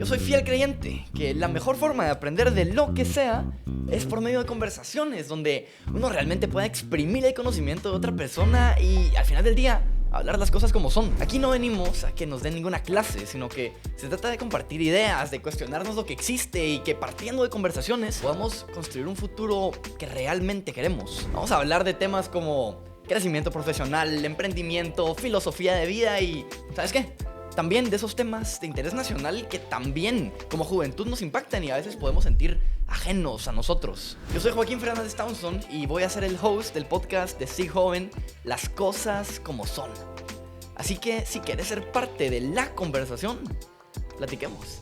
Yo soy fiel creyente que la mejor forma de aprender de lo que sea es por medio de conversaciones, donde uno realmente pueda exprimir el conocimiento de otra persona y al final del día hablar las cosas como son. Aquí no venimos a que nos den ninguna clase, sino que se trata de compartir ideas, de cuestionarnos lo que existe y que partiendo de conversaciones podamos construir un futuro que realmente queremos. Vamos a hablar de temas como crecimiento profesional, emprendimiento, filosofía de vida y ¿sabes qué? También de esos temas de interés nacional que también como juventud nos impactan y a veces podemos sentir ajenos a nosotros. Yo soy Joaquín Fernández Townsend y voy a ser el host del podcast de Sig Joven, Las Cosas Como Son. Así que si quieres ser parte de la conversación, platiquemos.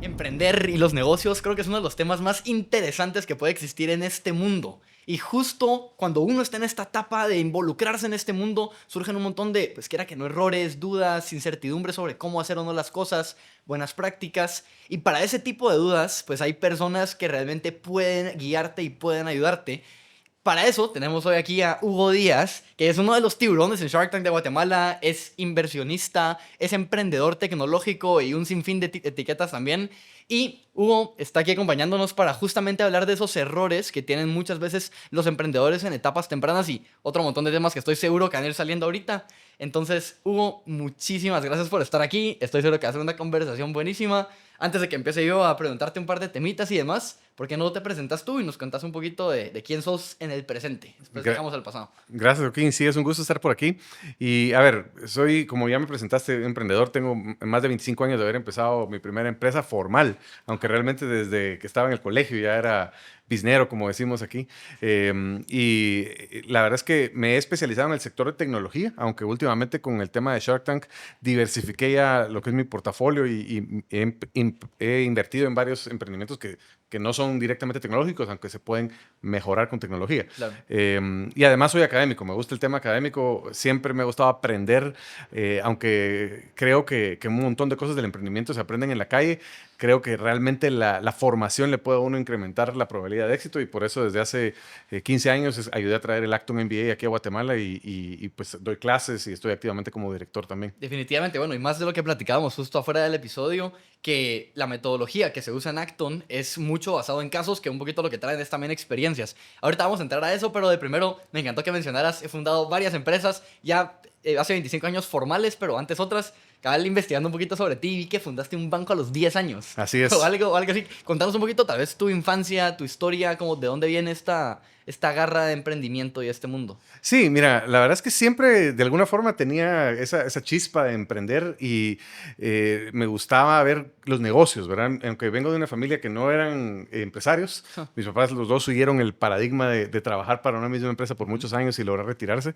Emprender y los negocios creo que es uno de los temas más interesantes que puede existir en este mundo. Y justo cuando uno está en esta etapa de involucrarse en este mundo, surgen un montón de, pues quiera que no, errores, dudas, incertidumbres sobre cómo hacer o no las cosas, buenas prácticas. Y para ese tipo de dudas, pues hay personas que realmente pueden guiarte y pueden ayudarte. Para eso tenemos hoy aquí a Hugo Díaz, que es uno de los tiburones en Shark Tank de Guatemala, es inversionista, es emprendedor tecnológico y un sinfín de etiquetas también. Y Hugo está aquí acompañándonos para justamente hablar de esos errores que tienen muchas veces los emprendedores en etapas tempranas y otro montón de temas que estoy seguro que van a ir saliendo ahorita. Entonces, Hugo, muchísimas gracias por estar aquí. Estoy seguro que va a ser una conversación buenísima. Antes de que empiece yo a preguntarte un par de temitas y demás, ¿por qué no te presentas tú y nos contás un poquito de quién sos en el presente? Después dejamos al pasado. Gracias, Joaquín. Sí, es un gusto estar por aquí. Y a ver, soy, como ya me presentaste, emprendedor. Tengo más de 25 años de haber empezado mi primera empresa formal, aunque realmente desde que estaba en el colegio ya era biznero, como decimos aquí. Y la verdad es que me he especializado en el sector de tecnología, aunque últimamente con el tema de Shark Tank diversifiqué ya lo que es mi portafolio y he invertido en varios emprendimientos que no son directamente tecnológicos, aunque se pueden mejorar con tecnología. Claro. Y además soy académico, me gusta el tema académico, siempre me ha gustado aprender, aunque creo que un montón de cosas del emprendimiento se aprenden en la calle. Creo que realmente la formación le puede a uno incrementar la probabilidad de éxito y por eso desde hace 15 años ayudé a traer el Acton MBA aquí a Guatemala y pues doy clases y estoy activamente como director también. Definitivamente, bueno, y más de lo que platicábamos justo afuera del episodio, que la metodología que se usa en Acton es mucho basado en casos, que un poquito lo que traen es también experiencias. Ahorita vamos a entrar a eso, pero de primero me encantó que mencionaras, he fundado varias empresas, ya hace 25 años formales, pero antes otras. Cabal, investigando un poquito sobre ti, vi que fundaste un banco a los 10 años. Así es. O algo así. Contanos un poquito, tal vez, tu infancia, tu historia, como de dónde viene esta garra de emprendimiento y este mundo. Sí, mira, la verdad es que siempre de alguna forma tenía esa chispa de emprender y me gustaba ver los negocios, ¿verdad? Aunque vengo de una familia que no eran empresarios, mis papás los dos siguieron el paradigma de trabajar para una misma empresa por muchos años y lograr retirarse.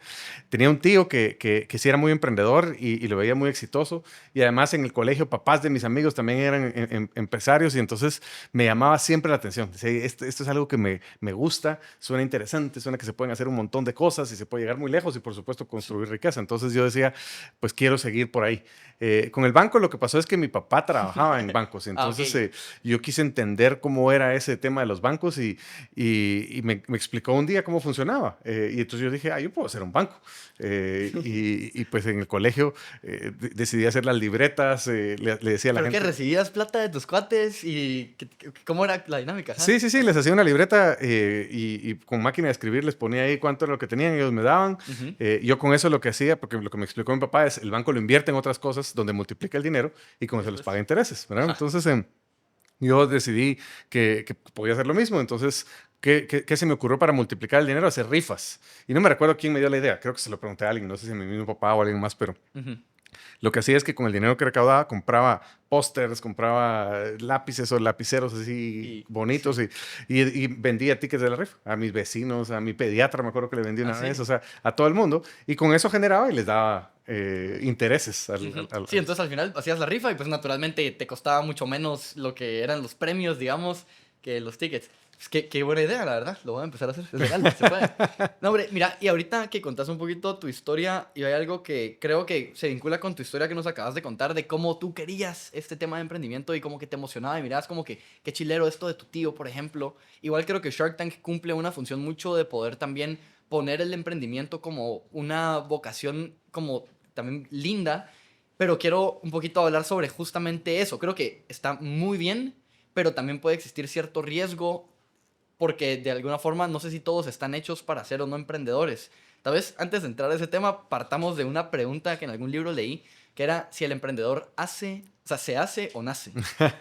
Tenía un tío que sí era muy emprendedor y lo veía muy exitoso y además en el colegio papás de mis amigos también eran empresarios y entonces me llamaba siempre la atención. Decía, esto es algo que me gusta, suena interesante, suena que se pueden hacer un montón de cosas y se puede llegar muy lejos y por supuesto construir riqueza. Entonces yo decía, pues quiero seguir por ahí. Con el banco lo que pasó es que mi papá trabajaba en bancos, entonces yo quise entender cómo era ese tema de los bancos y me explicó un día cómo funcionaba. Y entonces yo dije, yo puedo hacer un banco. Y pues en el colegio decidí hacer las libretas, le decía a la gente... ¿Pero que recibías plata de tus cuates y cómo era la dinámica? Sí, les hacía una libreta y con máquina de escribir les ponía ahí cuánto era lo que tenían y ellos me daban. Yo con eso lo que hacía, porque lo que me explicó mi papá es el banco lo invierte en otras cosas donde multiplica el dinero y con eso les paga intereses, ¿verdad? Entonces yo decidí que podía hacer lo mismo. Entonces, ¿qué se me ocurrió para multiplicar el dinero? Hacer rifas. Y no me recuerdo quién me dio la idea. Creo que se lo pregunté a alguien, no sé si a mi mismo papá o a alguien más, pero... Lo que hacía es que con el dinero que recaudaba compraba pósters, compraba lápices o lapiceros así bonitos y vendía tickets de la rifa a mis vecinos, a mi pediatra, me acuerdo que le vendí una vez, o sea, a todo el mundo. Y con eso generaba y les daba intereses. Sí, entonces al final hacías la rifa y pues naturalmente te costaba mucho menos lo que eran los premios, digamos, que los tickets. Es que qué buena idea, la verdad. Lo voy a empezar a hacer. Es legal, se puede. No, hombre, mira, y ahorita que contás un poquito tu historia, y hay algo que creo que se vincula con tu historia que nos acabas de contar, de cómo tú querías este tema de emprendimiento y como que te emocionaba y mirabas como que qué chilero esto de tu tío, por ejemplo. Igual creo que Shark Tank cumple una función mucho de poder también poner el emprendimiento como una vocación como también linda, pero quiero un poquito hablar sobre justamente eso. Creo que está muy bien, pero también puede existir cierto riesgo porque de alguna forma no sé si todos están hechos para ser o no emprendedores. Tal vez antes de entrar a ese tema partamos de una pregunta que en algún libro leí, que era si el emprendedor hace, o sea, se hace o nace.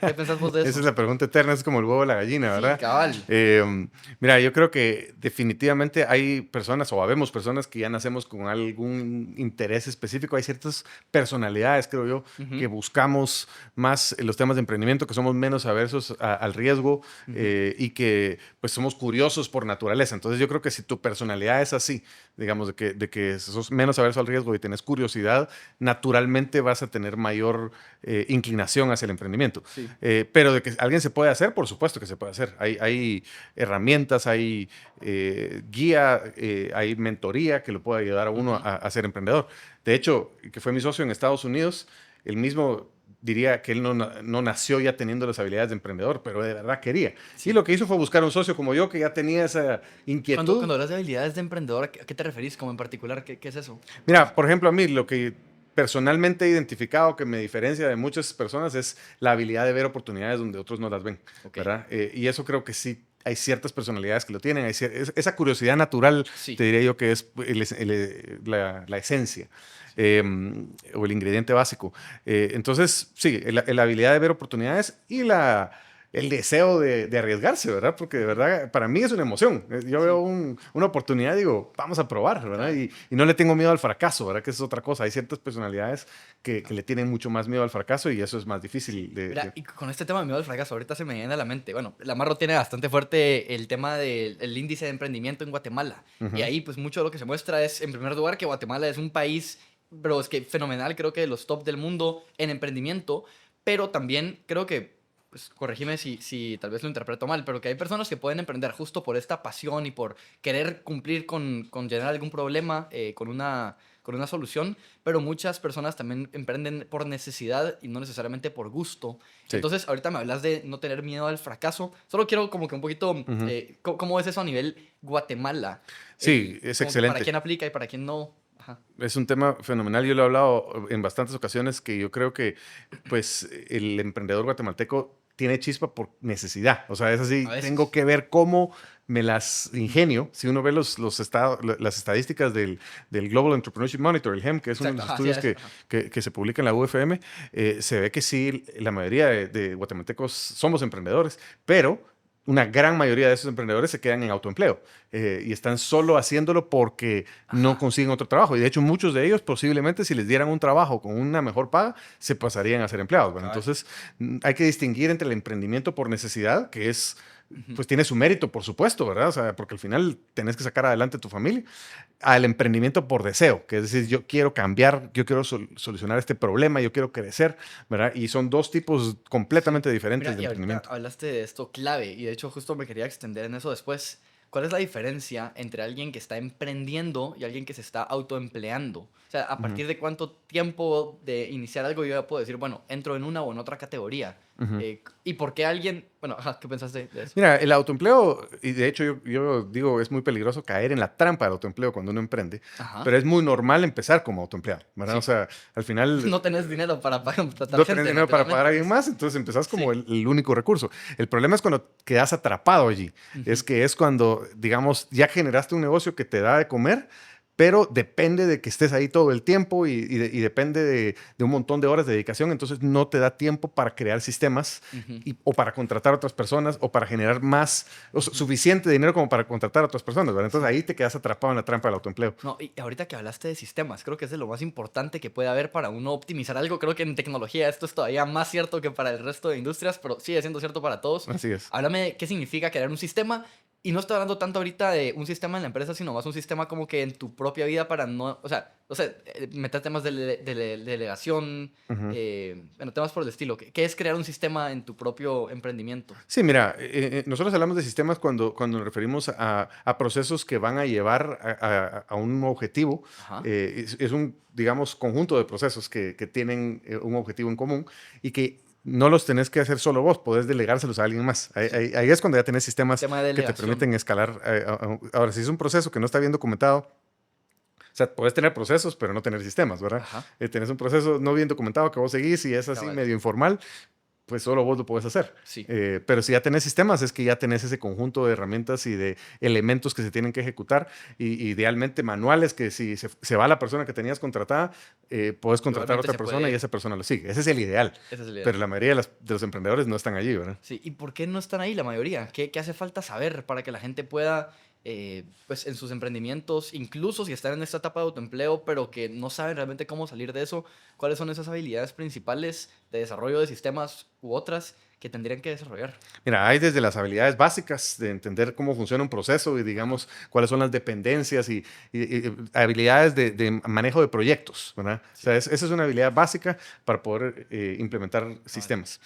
¿Qué pensás vos de Esa eso? es la pregunta eterna, es como el huevo o la gallina, Sí, ¿verdad? cabal. Mira, yo creo que definitivamente hay personas, o habemos personas que ya nacemos con algún interés específico. Hay ciertas personalidades, creo yo, que Ujú, buscamos más los temas de emprendimiento, que somos menos aversos al riesgo ujú. y que pues somos curiosos por naturaleza. Entonces yo creo que si tu personalidad es así, digamos, de que sos menos averso al riesgo y tenés curiosidad, naturalmente vas a tener mayor inclinación hacia el emprendimiento. Sí. Pero de que alguien se puede hacer, por supuesto que se puede hacer. Hay herramientas, hay guía, hay mentoría que lo puede ayudar a uno Ujú. a ser emprendedor. De hecho, que fue mi socio en Estados Unidos, él mismo diría que él no nació ya teniendo las habilidades de emprendedor, pero de verdad quería. Y Sí. lo que hizo fue buscar un socio como yo que ya tenía esa inquietud. Cuando hablas de habilidades de emprendedor, ¿a qué te referís? Como en particular, ¿qué es eso? Mira, por ejemplo, a mí lo que personalmente he identificado que me diferencia de muchas personas es la habilidad de ver oportunidades donde otros no las ven, Ok. ¿verdad? Y eso creo que sí hay ciertas personalidades que lo tienen, esa curiosidad natural, Sí. te diría yo que es la esencia. Sí. O el ingrediente básico. Entonces, sí, la habilidad de ver oportunidades y el deseo de arriesgarse, ¿verdad? Porque de Ujú. verdad, para mí es una emoción. Yo veo Sí. una oportunidad y digo, vamos a probar, ¿verdad? Cabal. Y no le tengo miedo al fracaso, ¿verdad? Que eso es otra cosa. Hay ciertas personalidades que le tienen mucho más miedo al fracaso y eso es más difícil Mira, y con este tema de miedo al fracaso, ahorita se me viene a la mente. Bueno, la Marro tiene bastante fuerte el tema del índice de emprendimiento en Guatemala. Y Ujú. ahí, pues, mucho de lo que se muestra es, en primer lugar, que Guatemala es un país, pero es que fenomenal, creo que de los top del mundo en emprendimiento. Pero también creo que, pues, corregime si tal vez lo interpreto mal, pero que hay personas que pueden emprender justo por esta pasión y por querer cumplir con llenar algún problema con una solución, pero muchas personas también emprenden por necesidad y no necesariamente por gusto. Sí. Entonces, ahorita me hablas de no tener miedo al fracaso. Solo quiero como que un poquito, Ujú. ¿cómo es eso a nivel Guatemala? Sí, es Como que para excelente. quién aplica y para quién no. Ajá. Es un tema fenomenal. Yo lo he hablado en bastantes ocasiones que yo creo que pues el emprendedor guatemalteco tiene chispa por necesidad. O sea, es A así, tengo veces. que ver cómo me las Ujú. ingenio. Si uno ve las estadísticas del Global Entrepreneurship Monitor, el GEM, que es uno de Exacto, los ajá, sí, estudios eso. Ajá. que se publica en la UFM, se ve que sí, la mayoría de guatemaltecos somos emprendedores, pero una gran mayoría de esos emprendedores se quedan en autoempleo y están solo haciéndolo porque no Ajá. consiguen otro trabajo. Y de hecho, muchos de ellos posiblemente si les dieran un trabajo con una mejor paga, se pasarían a ser empleados. Bueno, Cabal. entonces hay que distinguir entre el emprendimiento por necesidad, que es, Ujú. pues tiene su mérito, por supuesto, ¿verdad? O sea, porque al final tenés que sacar adelante tu familia, al emprendimiento por deseo, que es decir, yo quiero cambiar, yo quiero solucionar este problema, yo quiero crecer, ¿verdad? Y son dos tipos Sí. completamente diferentes Mira, de y ahorita emprendimiento. hablaste de esto clave, y de hecho justo me quería extender en eso después. ¿Cuál es la diferencia entre alguien que está emprendiendo y alguien que se está autoempleando? O sea, ¿a Ujú, partir de cuánto tiempo de iniciar algo yo ya puedo decir, bueno, entro en una o en otra categoría? ujú. ¿Y por qué alguien, bueno, ajá, ¿qué pensaste de eso? Mira, el autoempleo, y de hecho yo digo, es muy peligroso caer en la trampa del autoempleo cuando uno emprende, Ajá, pero es muy normal empezar como autoempleado, ¿verdad? O sí. sea, al final No tenés dinero para contratar no tenés gente, dinero para pagar a naturalmente. alguien más, entonces empezás como Sí. el único recurso. El problema es cuando quedas atrapado allí, es Ujú. que es cuando, digamos, ya generaste un negocio que te da de comer, pero depende de que estés ahí todo el tiempo y depende de un montón de horas de dedicación, entonces no te da tiempo para crear sistemas Ujú. o para contratar a otras personas o para generar más, Ujú. suficiente dinero como para contratar a otras personas, ¿verdad? Entonces Sí. ahí te quedas atrapado en la trampa del autoempleo. No, y ahorita que hablaste de sistemas, creo que es de lo más importante que puede haber para uno optimizar algo. Creo que en tecnología esto es todavía más cierto que para el resto de industrias, pero sigue siendo cierto para todos. Así es. Háblame de qué significa crear un sistema Y no estoy hablando tanto ahorita de un sistema en la empresa, sino más un sistema como que en tu propia vida para no, o sea, meter temas de delegación, Ujú. bueno, temas por el estilo. ¿Qué es crear un sistema en tu propio emprendimiento? Sí, mira, nosotros hablamos de sistemas cuando nos referimos a procesos que van a llevar a un objetivo. Ajá. Es un, digamos, conjunto de procesos que tienen un objetivo en común y que no los tenés que hacer solo vos, podés delegárselos a alguien más. Ahí, Sí. ahí es cuando ya tenés sistemas Tema de que te delegación. permiten escalar. Ahora, si es un proceso que no está bien documentado, o sea, puedes tener procesos, pero no tener sistemas, ¿verdad? Ajá. Tenés un proceso no bien documentado que vos seguís y es así Cabal. medio informal, pues solo vos lo puedes hacer. Sí. Pero si ya tenés sistemas, es que ya tenés ese conjunto de herramientas y de elementos que se tienen que ejecutar, y idealmente manuales que si se va la persona que tenías contratada, puedes contratar a Igualmente otra se persona y puede. esa persona lo sigue. Ese es el ideal. Ese es el Pero ideal. la mayoría de los emprendedores no están allí, ¿verdad? Sí, ¿y por qué no están ahí la mayoría? ¿Qué hace falta saber para que la gente pueda, pues en sus emprendimientos, incluso si están en esta etapa de autoempleo, pero que no saben realmente cómo salir de eso, cuáles son esas habilidades principales de desarrollo de sistemas u otras que tendrían que desarrollar? Mira, hay desde las habilidades básicas de entender cómo funciona un proceso y, digamos, cuáles son las dependencias y habilidades de manejo de proyectos, ¿verdad? O Sí, sea, esa es una habilidad básica para poder implementar cabal. sistemas.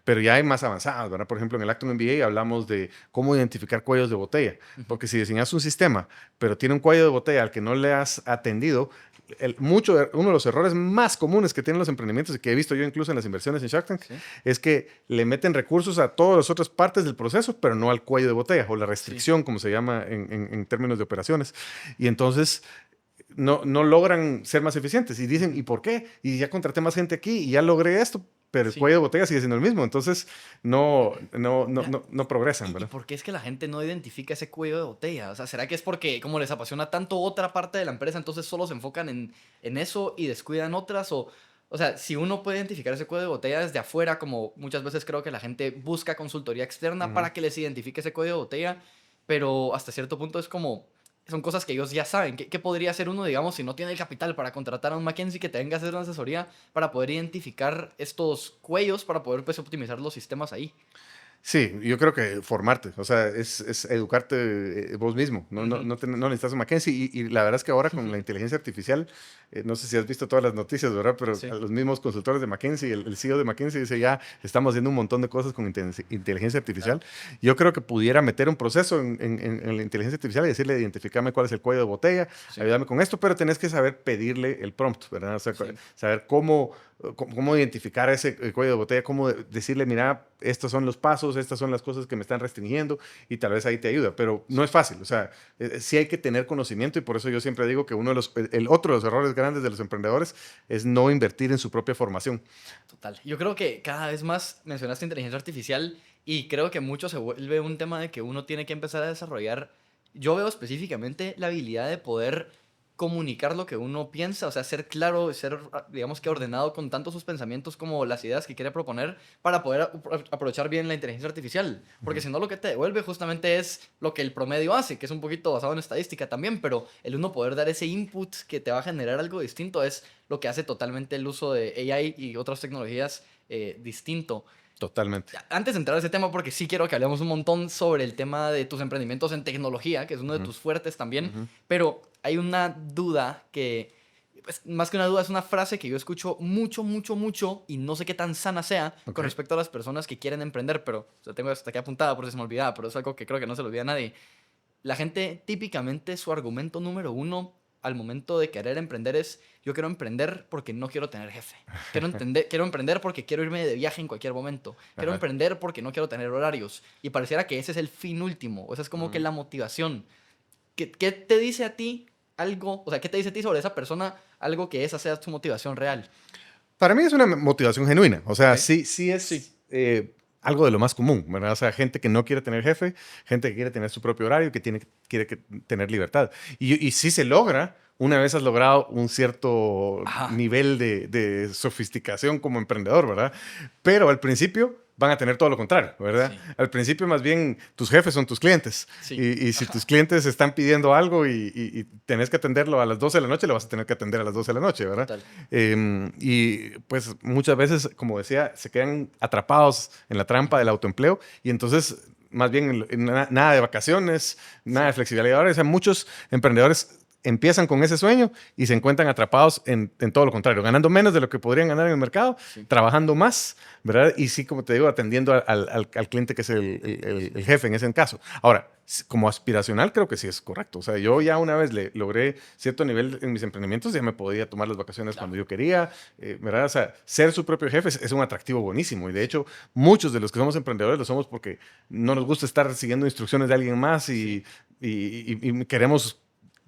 Pero ya hay más avanzadas, ¿verdad? Por ejemplo, en el Acton MBA hablamos de cómo identificar cuellos de botella, Ujú. porque si diseñas un sistema, pero tiene un cuello de botella al que no le has atendido, uno de los errores más comunes que tienen los emprendimientos y que he visto yo incluso en las inversiones en Shark Tank Sí, es que le meten recursos a todas las otras partes del proceso, pero no al cuello de botella o la sí. restricción, como se llama en términos de operaciones. Y entonces no logran ser más eficientes y dicen, ¿y por qué? Y ya contraté más gente aquí y ya logré esto, pero el Sí. cuello de botella sigue siendo el mismo. Entonces Mira, no progresan, ¿y ¿verdad? por qué es que la gente no identifica ese cuello de botella? O sea, ¿será que es porque como les apasiona tanto otra parte de la empresa, entonces solo se enfocan en eso y descuidan otras? O sea, si uno puede identificar ese cuello de botella desde afuera, como muchas veces creo que la gente busca consultoría externa Ujú. para que les identifique ese cuello de botella, pero hasta cierto punto es como, son cosas que ellos ya saben. ¿Qué podría hacer uno, digamos, si no tiene el capital para contratar a un McKinsey que te venga a hacer una asesoría para poder identificar estos cuellos, para poder pues optimizar los sistemas ahí? Sí, yo creo que formarte, o sea, es educarte vos mismo, Ujú. no necesitas un McKinsey y la verdad es que ahora con la inteligencia artificial, no sé si has visto todas las noticias, ¿verdad? Pero a Sí, los mismos consultores de McKinsey, el CEO de McKinsey dice ya estamos haciendo un montón de cosas con inteligencia artificial. claro. Yo creo que pudiera meter un proceso en la inteligencia artificial y decirle, identifícame cuál es el cuello de botella, Sí, ayúdame con esto, pero tenés que saber pedirle el prompt, ¿verdad? O sea, sí. saber cómo identificar ese cuello de botella, cómo decirle, mira, estos son los pasos, estas son las cosas que me están restringiendo y tal vez ahí te ayuda, pero no es fácil, o sea, sí hay que tener conocimiento y por eso yo siempre digo que el otro de los errores grandes de los emprendedores es no invertir en su propia formación. Total. Yo creo que cada vez más mencionaste inteligencia artificial y creo que mucho se vuelve un tema de que uno tiene que empezar a desarrollar. Yo veo específicamente la habilidad de poder comunicar lo que uno piensa, o sea, ser claro, ser, digamos que ordenado con tanto sus pensamientos como las ideas que quiere proponer para poder aprovechar bien la inteligencia artificial. Porque Ujú. si no, lo que te devuelve justamente es lo que el promedio hace, que es un poquito basado en estadística también, pero el uno poder dar ese input que te va a generar algo distinto es lo que hace totalmente el uso de AI y otras tecnologías distinto. Totalmente. Antes de entrar a ese tema, porque sí quiero que hablemos un montón sobre el tema de tus emprendimientos en tecnología, que es uno de Ujú, tus fuertes también, ujú. pero hay una duda que, pues, más que una duda, es una frase que yo escucho mucho, mucho, mucho y no sé qué tan sana sea Ok. con respecto a las personas que quieren emprender, pero la tengo hasta aquí apuntada por si se me olvidaba, pero es algo que creo que no se le olvida a nadie. La gente típicamente su argumento número uno al momento de querer emprender es yo quiero emprender porque no quiero tener jefe. Quiero emprender porque quiero irme de viaje en cualquier momento. Quiero Ajá. emprender porque no quiero tener horarios. Y pareciera que ese es el fin último. O esa es como que Ujú. la motivación. ¿Qué te dice a ti algo? O sea, ¿qué te dice a ti sobre esa persona algo que esa sea su motivación real? Para mí es una motivación genuina, o Ok. sea, sí Sí. es algo de lo más común, ¿verdad? O sea, gente que no quiere tener jefe, gente que quiere tener su propio horario, quiere tener libertad. Y sí se logra una vez has logrado un cierto Ajá. nivel de sofisticación como emprendedor, ¿verdad? Pero al principio van a tener todo lo contrario, ¿verdad? Sí. Al principio más bien tus jefes son tus clientes Sí. y si tus Ajá. clientes están pidiendo algo y tenés que atenderlo a las 12 de la noche, lo vas a tener que atender a las 12 de la noche, ¿verdad? Total. Y pues muchas veces, como decía, se quedan atrapados en la trampa Ujú. del autoempleo y entonces más bien nada de vacaciones, nada de flexibilidad. Ahora, o sea, muchos emprendedores empiezan con ese sueño y se encuentran atrapados en todo lo contrario, ganando menos de lo que podrían ganar en el mercado, trabajando más, ¿verdad? Y sí, como te digo, atendiendo al cliente que es el jefe en ese caso. Ahora, como aspiracional creo que sí es correcto. O sea, yo ya una vez logré cierto nivel en mis emprendimientos, ya me podía tomar las vacaciones cuando yo quería, ¿verdad? O sea, ser su propio jefe es un atractivo buenísimo. Y de hecho, muchos de los que somos emprendedores lo somos porque no nos gusta estar siguiendo instrucciones de alguien más y queremos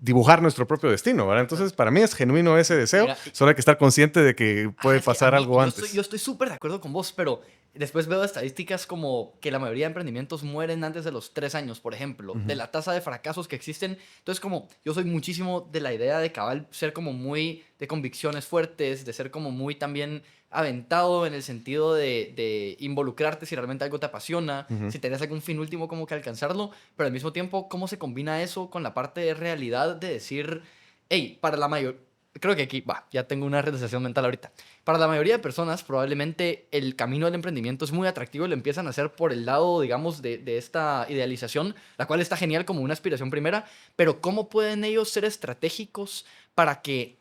dibujar nuestro propio destino, ¿verdad? Entonces, para mí es genuino ese deseo, Mira, solo hay que estar consciente de que puede es que pasar algo antes. yo estoy súper de acuerdo con vos, pero después veo estadísticas como que la mayoría de emprendimientos mueren antes de los 3 años, por ejemplo, de la tasa de fracasos que existen. Entonces, como yo soy muchísimo de la idea de cabal ser como muy de convicciones fuertes, de ser como muy también aventado en el sentido de involucrarte si realmente algo te apasiona, si tenés algún fin último como que alcanzarlo, pero al mismo tiempo, ¿cómo se combina eso con la parte de realidad de decir, hey, para la mayor... Creo que aquí, ya tengo una realización mental ahorita. Para la mayoría de personas, probablemente el camino del emprendimiento es muy atractivo y lo empiezan a hacer por el lado, digamos, de esta idealización, la cual está genial como una aspiración primera, pero ¿cómo pueden ellos ser estratégicos para que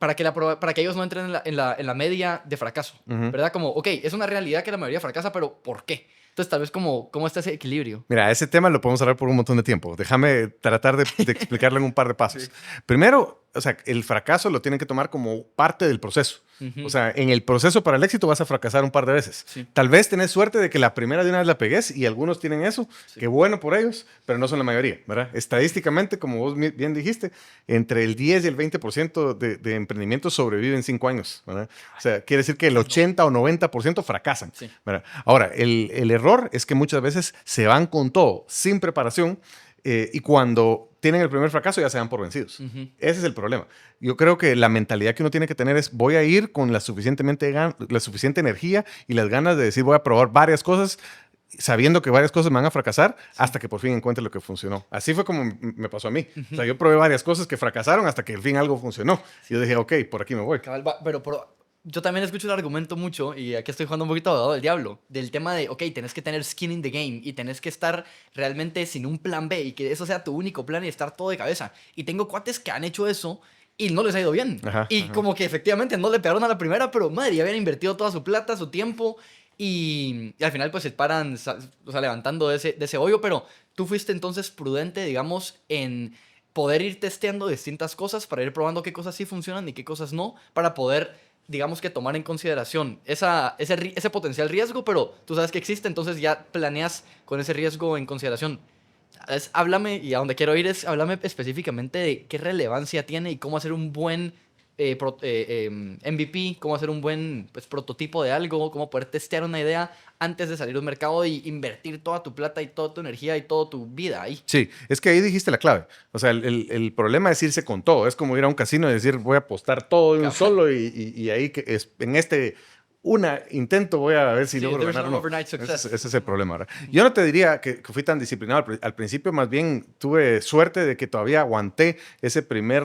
para que ellos no entren en la media de fracaso? ¿Verdad? Como, ok, es una realidad que la mayoría fracasa, pero ¿por qué? Entonces, tal vez ¿cómo está ese equilibrio? Mira, ese tema lo podemos hablar por un montón de tiempo. Déjame tratar de explicarlo en un par de pasos. Primero, o sea, el fracaso lo tienen que tomar como parte del proceso. O sea, en el proceso para el éxito vas a fracasar un par de veces. Sí. Tal vez tenés suerte de que la primera de una vez la pegues y algunos tienen eso. Sí. Qué bueno por ellos, pero no son la mayoría, ¿verdad? Estadísticamente, como vos bien dijiste, entre el 10 y el 20% de emprendimientos sobreviven 5 años, ¿verdad? O sea, quiere decir que el 80 o 90% fracasan, Sí. ¿verdad? Ahora, el error es que muchas veces se van con todo, sin preparación, y cuando tienen el primer fracaso ya se dan por vencidos. Ese es el problema. Yo creo que la mentalidad que uno tiene que tener es voy a ir con la suficiente energía y las ganas de decir voy a probar varias cosas sabiendo que varias cosas me van a fracasar hasta que por fin encuentre lo que funcionó. Así fue como me pasó a mí. O sea, yo probé varias cosas que fracasaron hasta que al fin algo funcionó. Y yo dije, ok, por aquí me voy. Cabal, pero yo también escucho el argumento mucho, y aquí estoy jugando un poquito abogado del diablo, del tema de, ok, tenés que tener skin in the game y tenés que estar realmente sin un plan B y que eso sea tu único plan y estar todo de cabeza. Y tengo cuates que han hecho eso y no les ha ido bien. Y como que efectivamente no le pegaron a la primera, pero madre, ya habían invertido toda su plata, su tiempo y al final pues se paran, o sea, levantando de ese hoyo, pero tú fuiste entonces prudente, digamos, en poder ir testeando distintas cosas para ir probando qué cosas sí funcionan y qué cosas no, para poder digamos que tomar en consideración ese potencial riesgo, pero tú sabes que existe, entonces ya planeas con ese riesgo en consideración. Háblame, y a donde quiero ir es, háblame específicamente de qué relevancia tiene y cómo hacer un buen MVP, cómo hacer un buen pues, prototipo de algo, cómo poder testear una idea antes de salir a un mercado y invertir toda tu plata y toda tu energía y toda tu vida ahí. Sí, es que ahí dijiste la clave. O sea, el problema es irse con todo. Es como ir a un casino y decir, voy a apostar todo de un solo y ahí en este intento voy a ver si logro ganar o no. Ese es el problema. ¿Verdad? Yo no te diría que fui tan disciplinado. Al principio, más bien, tuve suerte de que todavía aguanté ese primer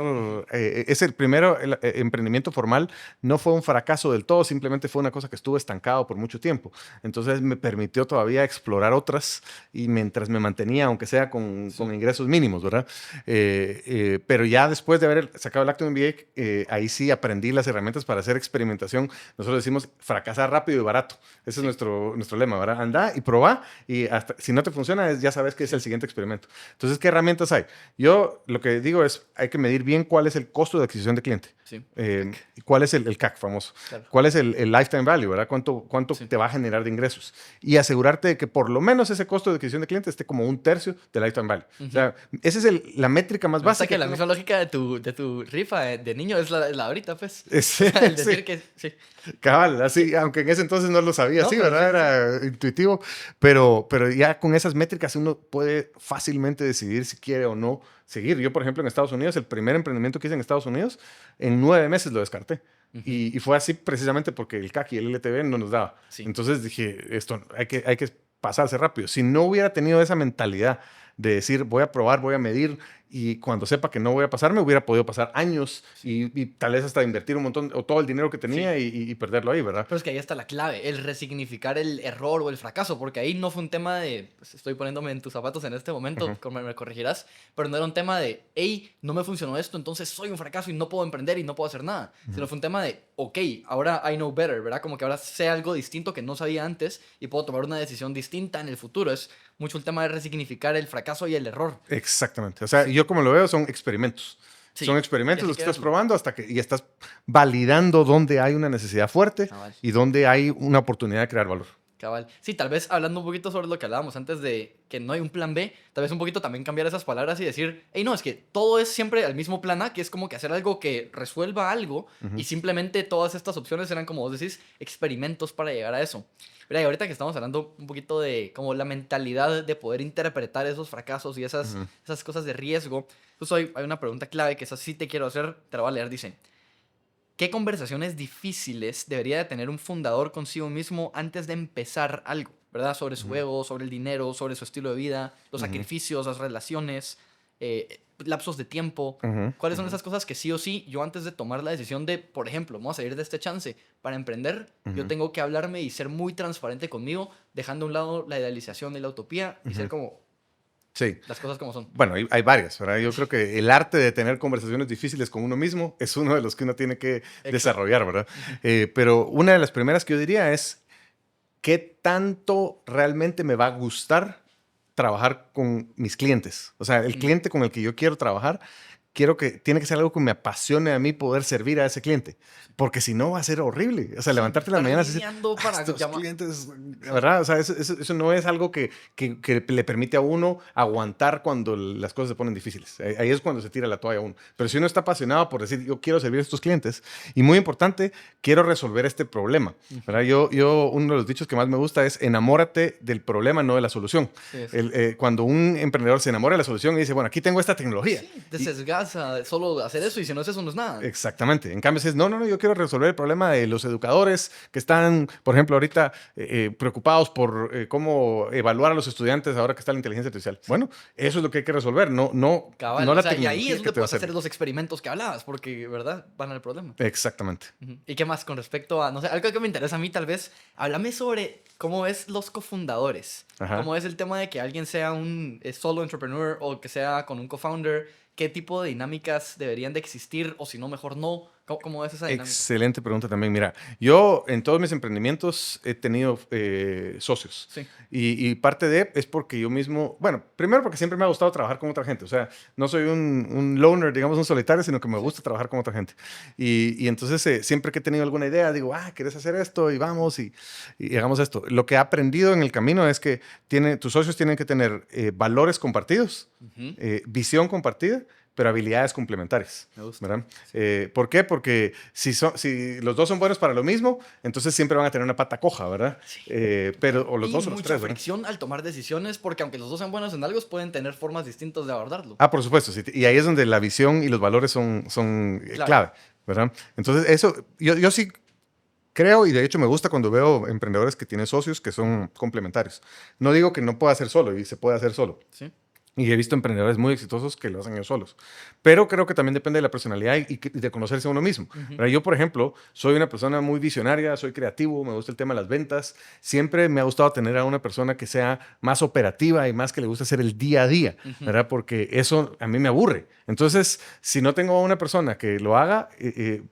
emprendimiento formal. No fue un fracaso del todo, simplemente fue una cosa que estuvo estancado por mucho tiempo. Entonces, me permitió todavía explorar otras y mientras me mantenía, aunque sea con ingresos mínimos, ¿verdad? Pero ya después de haber sacado el Active MBA, ahí sí aprendí las herramientas para hacer experimentación. Nosotros decimos fracasar rápido y barato. Ese es nuestro lema, ¿verdad? Anda y probá y hasta, si no te funciona, ya sabes que es el siguiente experimento. Entonces, ¿qué herramientas hay? Yo lo que digo es, hay que medir bien cuál es el costo de adquisición de cliente. Sí. ¿Cuál es el CAC famoso? Claro. ¿Cuál es el lifetime value, ¿verdad? ¿Cuánto te va a generar de ingresos? Y asegurarte de que por lo menos ese costo de adquisición de cliente esté como un tercio del lifetime value. O sea, esa es la métrica más básica. O sea, que la misma lógica de tu rifa de niño es la ahorita, pues. Sí, el decir que sí. Cabal, así, aunque en ese entonces no lo sabía, no, sí, ¿verdad? Era intuitivo, pero ya con esas métricas uno puede fácilmente decidir si quiere o no seguir. Yo, por ejemplo, en Estados Unidos, el primer emprendimiento que hice en Estados Unidos, en 9 meses lo descarté. Y fue así precisamente porque el CAC y el LTV no nos daba. Sí. Entonces dije, esto hay que pasarse rápido. Si no hubiera tenido esa mentalidad de decir, voy a probar, voy a medir, y cuando sepa que no voy a pasar, me hubiera podido pasar años y tal vez hasta invertir un montón o todo el dinero que tenía Sí. y perderlo ahí, ¿verdad? Pero es que ahí está la clave, el resignificar el error o el fracaso, porque ahí no fue un tema de, pues, estoy poniéndome en tus zapatos en este momento, Ujú. como me corregirás, pero no era un tema de, hey, no me funcionó esto, entonces soy un fracaso y no puedo emprender y no puedo hacer nada, sino fue un tema de, ok, ahora I know better, ¿verdad? Como que ahora sé algo distinto que no sabía antes y puedo tomar una decisión distinta en el futuro. Es mucho el tema de resignificar el fracaso y el error. Exactamente. O sea, Sí, yo como lo veo son experimentos. Son sí, y experimentos así los que estás quererlo. probando y estás validando dónde hay una necesidad fuerte Cabal. y dónde hay una oportunidad de crear valor. Cabal. Sí, tal vez hablando un poquito sobre lo que hablábamos antes de que no hay un plan B, tal vez un poquito también cambiar esas palabras y decir, hey, no, es que todo es siempre el mismo plan A, que es como que hacer algo que resuelva algo y Ujú. simplemente todas estas opciones eran, como vos decís, experimentos para llegar a eso. Mira, y ahorita que estamos hablando un poquito de como la mentalidad de poder interpretar esos fracasos y Ujú. esas cosas de riesgo, justo hay una pregunta clave que esa sí te quiero hacer, te la voy a leer, dice, ¿qué conversaciones difíciles debería de tener un fundador consigo mismo antes de empezar algo? ¿Verdad? Sobre su Ujú. ego, sobre el dinero, sobre su estilo de vida, los Ujú. sacrificios, las relaciones, lapsos de tiempo. Ujú. ¿Cuáles son Ujú. esas cosas que sí o sí yo antes de tomar la decisión de, por ejemplo, vamos a salir de este chance para emprender, yo Ujú. tengo que hablarme y ser muy transparente conmigo, dejando a un lado la idealización y la utopía y ser Ujú. como Sí. las cosas como son? Bueno, hay varias, ¿verdad? Yo creo que el arte de tener conversaciones difíciles con uno mismo es uno de los que uno tiene que Exacto. desarrollar, ¿verdad? Ujú. Pero una de las primeras que yo diría es, ¿qué tanto realmente me va a gustar trabajar con mis clientes? O sea, el Mm. cliente con el que yo quiero trabajar, tiene que ser algo que me apasione a mí poder servir a ese cliente, porque si no va a ser horrible. O sea, Sí, levantarte en las estar mañanas y decir, lidiando para estos llamar. clientes, Exacto. ¿verdad? O sea, eso no es algo que le permite a uno aguantar cuando las cosas se ponen difíciles. Ahí es cuando se tira la toalla a uno. Pero si uno está apasionado por decir, yo quiero servir a estos clientes, y muy importante, quiero resolver este problema, Ujú. ¿verdad? Uno de los dichos que más me gusta es, enamórate del problema, no de la solución. Sí, sí. Cuando un emprendedor se enamora de la solución y dice, bueno, aquí tengo esta tecnología. Sí, te Y, sesgas a solo hacer eso y si no es eso, no es nada. Exactamente. En cambio, si es, no, no, no, yo quiero resolver el problema de los educadores que están, por ejemplo, ahorita preocupados por cómo evaluar a los estudiantes ahora que está la inteligencia artificial. Sí, Bueno, eso es lo que hay que resolver, no cabal. O la sea, y ahí es tecnología que donde te va a puedes hacer servir. los experimentos que hablabas, porque, ¿verdad? Van al problema. Exactamente. Ujú. ¿Y qué más con respecto a, no sé, algo que me interesa a mí tal vez? Háblame sobre cómo es los cofundadores. Ajá. ¿Cómo es el tema de que alguien sea un solo entrepreneur o que sea con un cofounder? ¿Qué tipo de dinámicas deberían de existir o si no, mejor no? ¿Cómo es esa dinámica? Excelente pregunta también. Mira, yo en todos mis emprendimientos he tenido socios Sí. y parte de es porque yo mismo, bueno, primero porque siempre me ha gustado trabajar con otra gente, o sea, no soy un loner, digamos, un solitario, sino que me Sí. gusta trabajar con otra gente. Y entonces siempre que he tenido alguna idea, digo, ¿quieres hacer esto? Y vamos y hagamos esto. Lo que he aprendido en el camino es que tus socios tienen que tener valores compartidos, Ujú. visión compartida, pero habilidades complementarias, Me gusta. ¿verdad? Sí. ¿Por qué? Porque si los dos son buenos para lo mismo, entonces siempre van a tener una pata coja, ¿verdad? Sí. O los Y dos o los mucha tres, ¿verdad? fricción al tomar decisiones, porque aunque los dos sean buenos en algo, pueden tener formas distintas de abordarlo. Por supuesto, sí, y ahí es donde la visión y los valores son Clave. clave, ¿verdad? Entonces, eso, yo sí creo y de hecho me gusta cuando veo emprendedores que tienen socios que son complementarios. No digo que no pueda hacer solo y se puede hacer solo. Sí. Y he visto emprendedores muy exitosos que lo hacen ellos solos. Pero creo que también depende de la personalidad y de conocerse a uno mismo. Ujú. ¿Verdad? Yo, por ejemplo, soy una persona muy visionaria, soy creativo, me gusta el tema de las ventas. Siempre me ha gustado tener a una persona que sea más operativa y más que le gusta hacer el día a día, Ujú. ¿verdad? Porque eso a mí me aburre. Entonces, si no tengo a una persona que lo haga,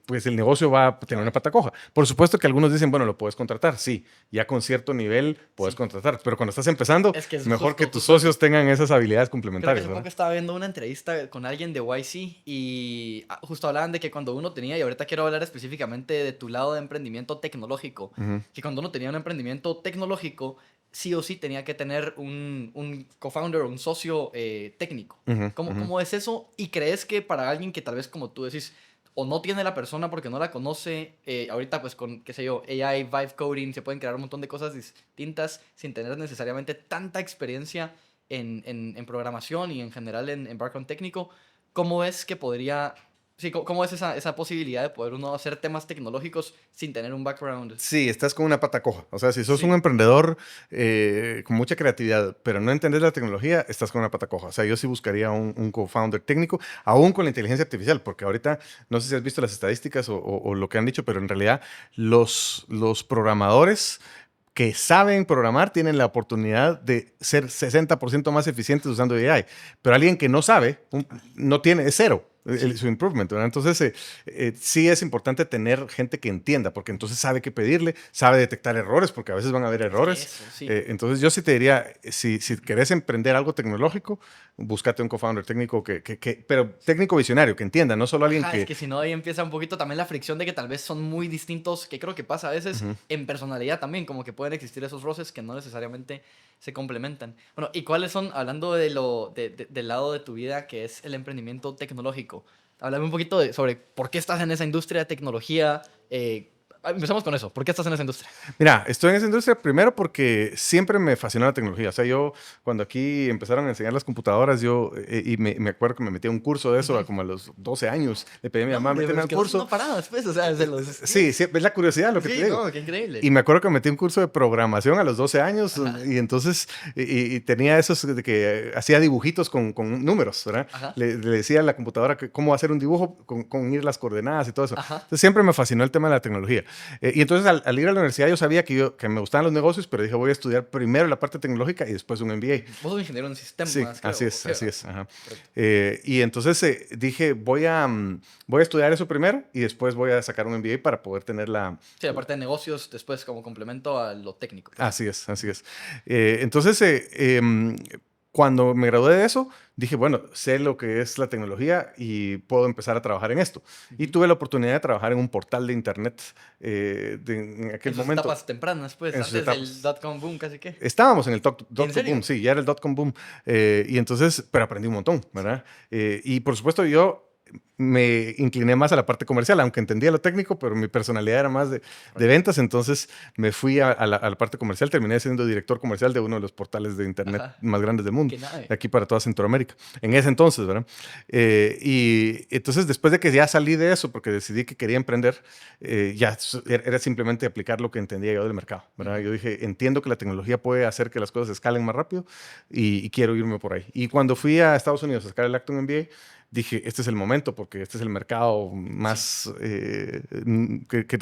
pues el negocio va a tener una Cabal. pata coja. Por supuesto que algunos dicen, bueno, lo puedes contratar. Sí, ya con cierto nivel puedes Sí. contratar. Pero cuando estás empezando, Es que es mejor que tus justo eso. socios tengan esas habilidades Creo que complementarias, hace poco ¿verdad? estaba viendo una entrevista con alguien de YC y justo hablaban de que cuando uno tenía, y ahorita quiero hablar específicamente de tu lado de emprendimiento tecnológico, Ujú. que cuando uno tenía un emprendimiento tecnológico, sí o sí tenía que tener un co-founder o un socio técnico. Ujú. ¿Cómo, Ujú. cómo es eso? ¿Y crees que para alguien que tal vez como tú decís, o no tiene la persona porque no la conoce, ahorita pues con, qué sé yo, AI, vibe coding, se pueden crear un montón de cosas distintas sin tener necesariamente tanta experiencia en programación y en general en background técnico, ¿cómo es que podría Sí, ¿cómo es esa posibilidad de poder uno hacer temas tecnológicos sin tener un background? Sí, estás con una pata coja. O sea, si sos un Sí. emprendedor con mucha creatividad, pero no entendés la tecnología, estás con una pata coja. O sea, yo sí buscaría un co-founder técnico, aún con la inteligencia artificial, porque ahorita, no sé si has visto las estadísticas o lo que han dicho, pero en realidad los programadores que saben programar tienen la oportunidad de ser 60% más eficientes usando AI. Pero alguien que no sabe, no tiene, es cero. Sí. Su improvement, ¿verdad? Entonces, sí es importante tener gente que entienda, porque entonces sabe qué pedirle, sabe detectar errores, porque a veces van a haber errores. Eso, sí. Entonces, yo sí te diría, si querés emprender algo tecnológico, búscate un co-founder técnico, pero técnico visionario, que entienda, no solo alguien Ajá, es que... que si no ahí empieza un poquito también la fricción de que tal vez son muy distintos, que creo que pasa a veces Ujú. en personalidad también, como que pueden existir esos roces que no necesariamente se complementan. Bueno, ¿y cuáles son, hablando del lado de tu vida que es el emprendimiento tecnológico? Háblame un poquito sobre por qué estás en esa industria de tecnología. Empezamos con eso, ¿por qué estás en esa industria? Mira, estoy en esa industria primero porque siempre me fascinó la tecnología. O sea, yo cuando aquí empezaron a enseñar las computadoras, y me acuerdo que me metí a un curso de eso como a los 12 años. Le pedí a mi No, mamá, hombre, méteme pues al que vos curso. no parado después, o sea, de los Sí, skills. sí, es la curiosidad lo que te Sí, digo. no, qué increíble. Y me acuerdo que metí un curso de programación a los 12 años Ajá, y entonces y tenía esos de que hacía dibujitos con números, ¿verdad? ajá, Le decía a la computadora cómo hacer un dibujo con ir las coordenadas y todo eso. ajá. Entonces siempre me fascinó el tema de la tecnología. Y entonces al ir a la universidad yo sabía que me gustaban los negocios, pero dije voy a estudiar primero la parte tecnológica y después un MBA. Ujú. Vos sos ingeniero en Sí, sistemas, así creo. es, Sí, así ¿verdad? es. Ajá. Correcto. Y entonces dije, voy a estudiar eso primero y después voy a sacar un MBA para poder tener la... Sí, aparte de negocios, después como complemento a lo técnico, pues. Así es, así es. Entonces, cuando me gradué de eso, dije, bueno, sé lo que es la tecnología y puedo empezar a trabajar en esto. Y Ujú. tuve la oportunidad de trabajar en un portal de internet en aquel En sus momento, etapas tempranas, pues, en sus antes del etapas. .com boom, casi que. Estábamos en el ¿En dot-com boom, serio? sí, ya era el dot-com boom. Y entonces, pero aprendí un montón, ¿verdad? Y por supuesto yo me incliné más a la parte comercial, aunque entendía lo técnico, pero mi personalidad era más de Correcto. ventas, entonces me fui a la parte comercial, terminé siendo director comercial de uno de los portales de internet Ajá. más grandes del mundo, Qué nave. de aquí para toda Centroamérica, en ese entonces, ¿verdad? Y entonces después de que ya salí de eso, porque decidí que quería emprender, era simplemente aplicar lo que entendía yo del mercado, ¿verdad? Ujú. Yo dije, entiendo que la tecnología puede hacer que las cosas escalen más rápido y quiero irme por ahí. Y cuando fui a Estados Unidos a sacar el Acton MBA, dije, este es el momento porque este es el mercado Sí. más,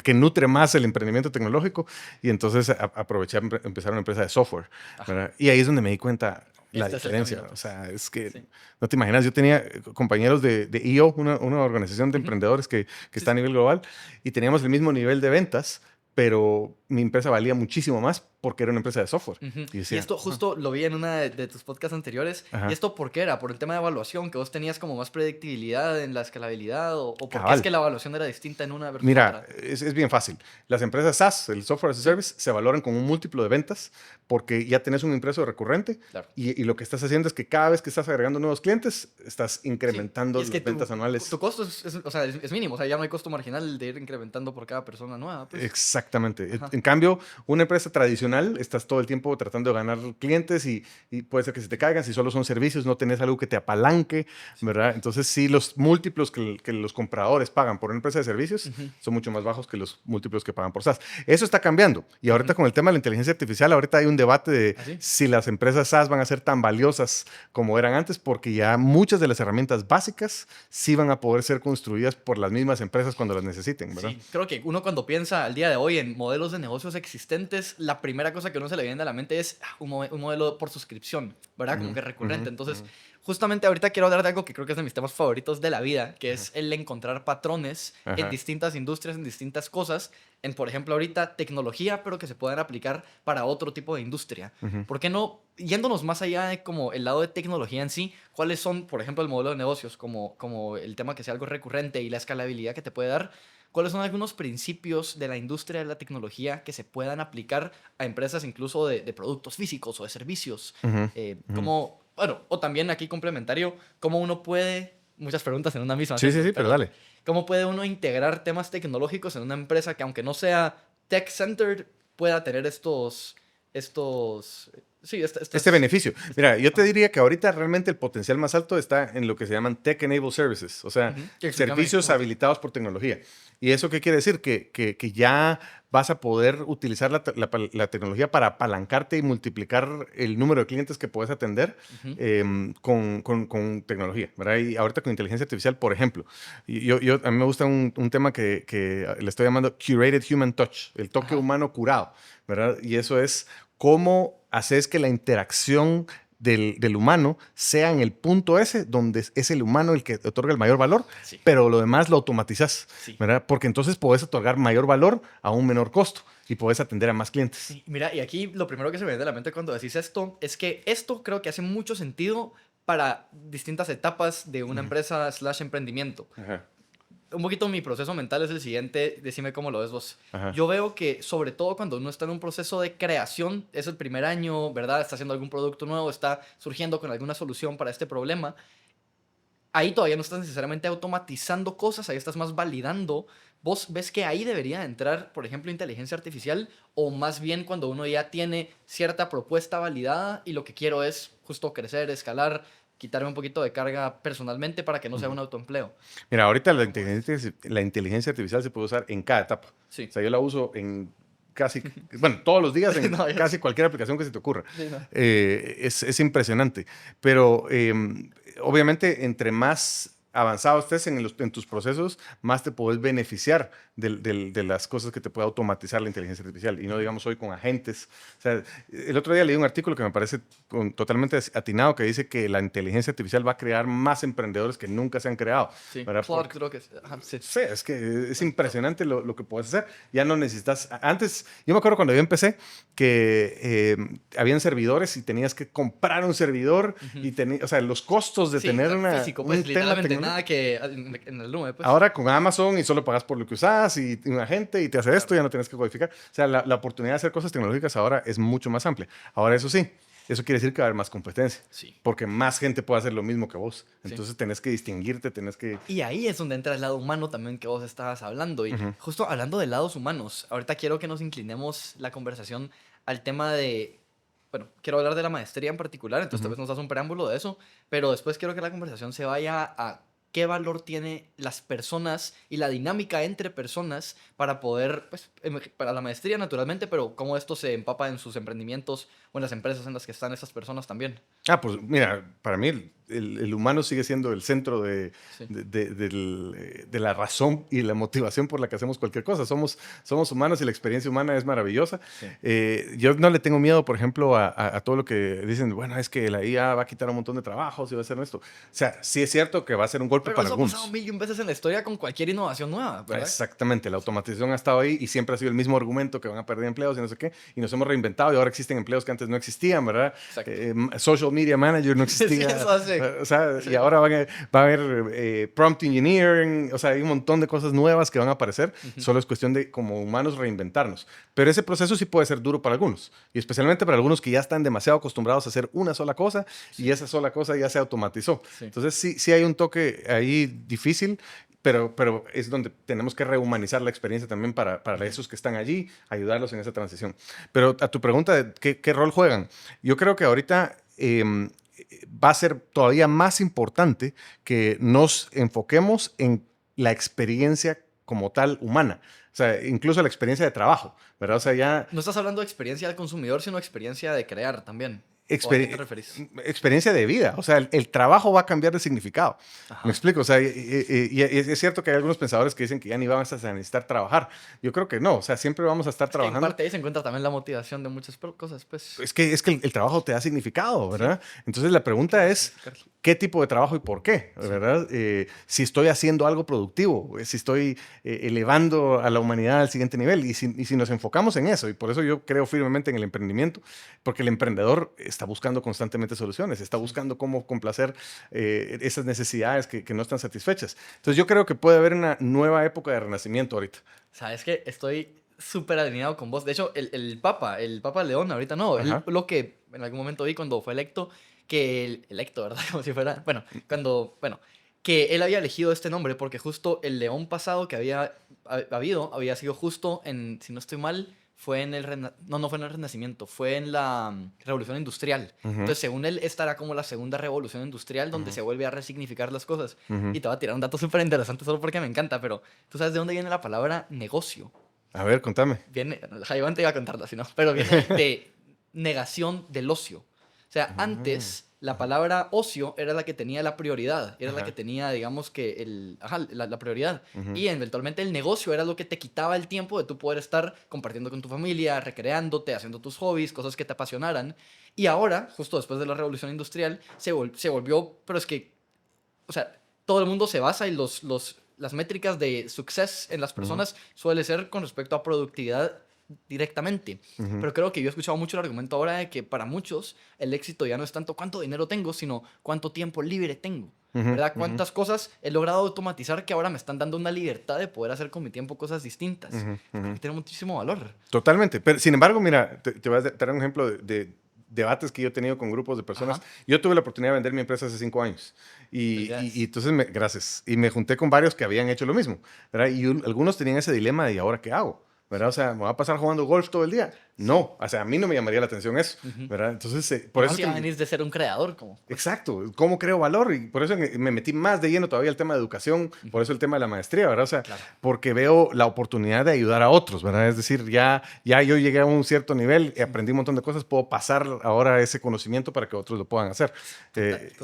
que nutre más el emprendimiento tecnológico y entonces aproveché a empezar una empresa de software, Ajá. ¿verdad? Y ahí es donde me di cuenta la Este es el diferencia, camino, o pues. sea, es que Sí. no te imaginas, yo tenía compañeros de EO, una organización de Ujú. emprendedores que Sí, está a sí. nivel global y teníamos el mismo nivel de ventas, pero mi empresa valía muchísimo más porque era una empresa de software. Ujú. Y Y decía, esto justo lo vi en una de tus podcasts anteriores. ¿Y ajá, esto por qué era? ¿Por el tema de evaluación? ¿Que vos tenías como más predictibilidad en la escalabilidad? ¿O por qué es cabal. que la evaluación era distinta en una versus Mira, otra? es bien fácil. Las empresas SaaS, el Software as a Sí, Service, se valoran con un múltiplo de ventas porque ya tenés un impreso recurrente claro. y lo que estás haciendo es que cada vez que estás agregando nuevos clientes, estás Sí, y incrementando es que las ventas tu anuales. costo o sea, es mínimo, o sea, ya no hay costo marginal de ir incrementando por cada persona nueva, pues. Exactamente. Ajá. En cambio, una empresa tradicional, estás todo el tiempo tratando de ganar clientes y puede ser que se te caigan. Si solo son servicios, no tenés algo que te apalanque, Sí. ¿verdad? Entonces, sí, los múltiplos que los compradores pagan por una empresa de servicios Ujú, son mucho más bajos que los múltiplos que pagan por SaaS. Eso está cambiando. Y ahorita ujú. con el tema de la inteligencia artificial, ahorita hay un debate de ¿Así? si las empresas SaaS van a ser tan valiosas como eran antes, porque ya muchas de las herramientas básicas sí van a poder ser construidas por las mismas empresas cuando las necesiten, ¿verdad? Sí, creo que uno cuando piensa al día de hoy en modelos de negocios existentes, la primera cosa que uno se le viene a la mente es un modelo por suscripción, ¿verdad? Como Ujú, que ujú, recurrente. Entonces, ujú, justamente ahorita quiero hablar de algo que creo que es de mis temas favoritos de la vida, que ajá, es el encontrar patrones en ajá, distintas industrias, en distintas cosas, en, por ejemplo, ahorita tecnología, pero que se puedan aplicar para otro tipo de industria. ujú. ¿Por qué no, yéndonos más allá de como el lado de tecnología en sí, cuáles son, por ejemplo, el modelo de negocios, como el tema que sea algo recurrente y la escalabilidad que te puede dar? ¿Cuáles son algunos principios de la industria de la tecnología que se puedan aplicar a empresas incluso de productos físicos o de servicios? Ujú, ujú. Bueno, o también aquí complementario, ¿cómo uno puede, muchas preguntas en una misma, Sí, sí, siento, sí, pero pero dale. ¿cómo puede uno integrar temas tecnológicos en una empresa que aunque no sea tech-centered, pueda tener estos Sí, este beneficio. Mira, yo te diría que ahorita realmente el potencial más alto está en lo que se llaman Tech-Enabled Services, o sea, Ujú. Explícame servicios cómo es eso. habilitados por tecnología. ¿Y eso qué quiere decir? Que ya vas a poder utilizar la tecnología para apalancarte y multiplicar el número de clientes que puedes atender Ujú. con tecnología, ¿verdad? Y ahorita con inteligencia artificial, por ejemplo, a mí me gusta un tema que le estoy llamando Curated Human Touch, el toque Ajá. humano curado, ¿verdad? Y eso es cómo haces que la interacción del humano sea en el punto ese donde es el humano el que otorga el mayor valor, Sí, pero lo demás lo automatizas, sí. ¿verdad? Porque entonces puedes otorgar mayor valor a un menor costo y puedes atender a más clientes. Sí, mira, y aquí lo primero que se me viene de la mente cuando decís esto es que esto creo que hace mucho sentido para distintas etapas de una empresa slash emprendimiento. Ajá, Un poquito mi proceso mental es el siguiente, decime cómo lo ves vos. ajá. Yo veo que sobre todo cuando uno está en un proceso de creación, es el primer año, ¿verdad? Está haciendo algún producto nuevo, está surgiendo con alguna solución para este problema. Ahí todavía no estás necesariamente automatizando cosas, ahí estás más validando. ¿Vos ves que ahí debería entrar, por ejemplo, inteligencia artificial? O más bien cuando uno ya tiene cierta propuesta validada y lo que quiero es justo crecer, escalar, quitarme un poquito de carga personalmente para que no sea Ujú. un autoempleo. Mira, ahorita ¿Cómo ves? la inteligencia artificial se puede usar en cada etapa. O Sí. sea, yo la uso en casi, bueno, todos los días en No, casi cualquier aplicación que se te ocurra. sí, no. Es impresionante. Pero obviamente, entre más avanzado estés en tus procesos, más te puedes beneficiar de las cosas que te puede automatizar la inteligencia artificial. Y no Ujú. digamos hoy con agentes. O sea, el otro día leí un artículo que me parece totalmente atinado que dice que la inteligencia artificial va a crear más emprendedores que nunca se han creado. Sí, ¿Verdad? Claude creo que es. Ajá, sí. Sí, es que es Claude. impresionante lo que puedes hacer. Ya no necesitas. Antes, yo me acuerdo cuando yo empecé que habían servidores y tenías que comprar un servidor Ujú. y o sea, los costos de Sí, o tener sea, físico, pues un tema literalmente tecnológico. nada que en el nube, pues. Ahora con Amazon y solo pagas por lo que usas y un agente y te hace esto, Claro. ya no tienes que codificar. O sea, la oportunidad de hacer cosas tecnológicas ahora es mucho más amplia. Ahora, eso sí, eso quiere decir que va a haber más competencia, Sí, porque más gente puede hacer lo mismo que vos. sí. Entonces tenés que distinguirte, tenés que... Y ahí es donde entra el lado humano también que vos estabas hablando. Y Ujú, justo hablando de lados humanos, ahorita quiero que nos inclinemos la conversación al tema de, bueno, quiero hablar de la maestría en particular, entonces tal ujú. vez nos das un preámbulo de eso, pero después quiero que la conversación se vaya a qué valor tiene las personas y la dinámica entre personas para poder, pues, para la maestría naturalmente, pero cómo esto se empapa en sus emprendimientos o en las empresas en las que están esas personas también. Ah, pues mira, para mí el humano sigue siendo el centro Sí, de la razón y la motivación por la que hacemos cualquier cosa. Somos humanos y la experiencia humana es maravillosa. sí. Yo no le tengo miedo, por ejemplo, a todo lo que dicen, bueno, es que la IA va a quitar un montón de trabajos y va a hacer esto. O sea, sí es cierto que va a ser un golpe Pero para eso ha pasado algunos. mil y un veces en la historia con cualquier innovación nueva, ¿verdad? Exactamente, la automatización ha estado ahí y siempre ha sido el mismo argumento que van a perder empleos y no sé qué, y nos hemos reinventado y ahora existen empleos que antes no existían, ¿verdad? Exacto. Social Media Manager no Sí, existía, eso hace. o sea, Sí. y ahora va a haber Prompt Engineering, o sea, hay un montón de cosas nuevas que van a aparecer, Ujú. solo es cuestión de como humanos reinventarnos, pero ese proceso sí puede ser duro para algunos, y especialmente para algunos que ya están demasiado acostumbrados a hacer una sola cosa y Sí, esa sola cosa ya se automatizó. sí. Entonces sí hay un toque ahí difícil, pero es donde tenemos que rehumanizar la experiencia también para Ujú. esos que están allí, ayudarlos en esa transición. Pero a tu pregunta de qué rol juegan, yo creo que ahorita va a ser todavía más importante que nos enfoquemos en la experiencia como tal humana. O sea, incluso la experiencia de trabajo, ¿verdad? O sea, ya No estás hablando de experiencia del consumidor, sino experiencia de crear también. ¿O a qué te exper- referís? experiencia de vida. O sea, el trabajo va a cambiar de significado. Me Ajá. explico. O sea, y es cierto que hay algunos pensadores que dicen que ya ni vamos a necesitar trabajar. Yo creo que no. O sea, siempre vamos a estar Es que en trabajando. parte ahí se encuentra también la motivación de muchas cosas, pues. Es que el trabajo te da significado, Sí. ¿verdad? Entonces la Hay que pregunta es, resignificarlo. ¿qué tipo de trabajo y por qué? Sí. ¿Verdad? Si estoy haciendo algo productivo, si estoy elevando a la humanidad al siguiente nivel y si nos enfocamos en eso, y por eso yo creo firmemente en el emprendimiento, porque el emprendedor está buscando constantemente soluciones, está Sí. buscando cómo complacer esas necesidades que no están satisfechas. Entonces yo creo que puede haber una nueva época de renacimiento ahorita. Sabes que estoy súper alineado con vos. De hecho, el Papa León, ahorita no, él Ajá. lo que en algún momento vi cuando fue electo, que electo, ¿verdad? Como si fuera, bueno, que él había elegido este nombre porque justo el león pasado que había habido había sido justo en, si no estoy mal, fue en no fue en el Renacimiento, fue en la Revolución Industrial. Entonces, según él, esta era como la segunda revolución industrial donde se vuelve a resignificar las cosas. Y te voy a tirar un dato súper interesante solo porque me encanta, pero ¿tú sabes de dónde viene la palabra negocio? A ver, contame. Viene, Jaiván te iba a contarla, si no, pero viene de negación del ocio. O sea, antes la palabra ocio era la que tenía la prioridad, era la que tenía, digamos que, la prioridad. Y eventualmente el negocio era lo que te quitaba el tiempo de tú poder estar compartiendo con tu familia, recreándote, haciendo tus hobbies, cosas que te apasionaran. Y ahora, justo después de la revolución industrial, se volvió, pero es que, o sea, todo el mundo se basa en las métricas de success en las personas suele ser con respecto a productividad directamente. Pero creo que yo he escuchado mucho el argumento ahora de que para muchos el éxito ya no es tanto cuánto dinero tengo, sino cuánto tiempo libre tengo. ¿Verdad? Cuántas cosas he logrado automatizar que ahora me están dando una libertad de poder hacer con mi tiempo cosas distintas. Tiene muchísimo valor. Totalmente. Pero, sin embargo, mira, te voy a dar un ejemplo de debates que yo he tenido con grupos de personas. Yo tuve la oportunidad de vender mi empresa hace 5 años. Y entonces, gracias. Y me junté con varios que habían hecho lo mismo, ¿verdad? Y algunos tenían ese dilema de, ¿y ahora qué hago? ¿Verdad? O sea, ¿me va a pasar jugando golf todo el día? No, o sea, a mí no me llamaría la atención eso, ¿verdad? Entonces, por eso es que venís de ser un creador, como. Exacto, ¿cómo creo valor? Y por eso me metí más de lleno todavía el tema de educación, por eso el tema de la maestría, ¿verdad? O sea, porque veo la oportunidad de ayudar a otros, ¿verdad? Es decir, ya yo llegué a un cierto nivel, aprendí un montón de cosas, puedo pasar ahora ese conocimiento para que otros lo puedan hacer.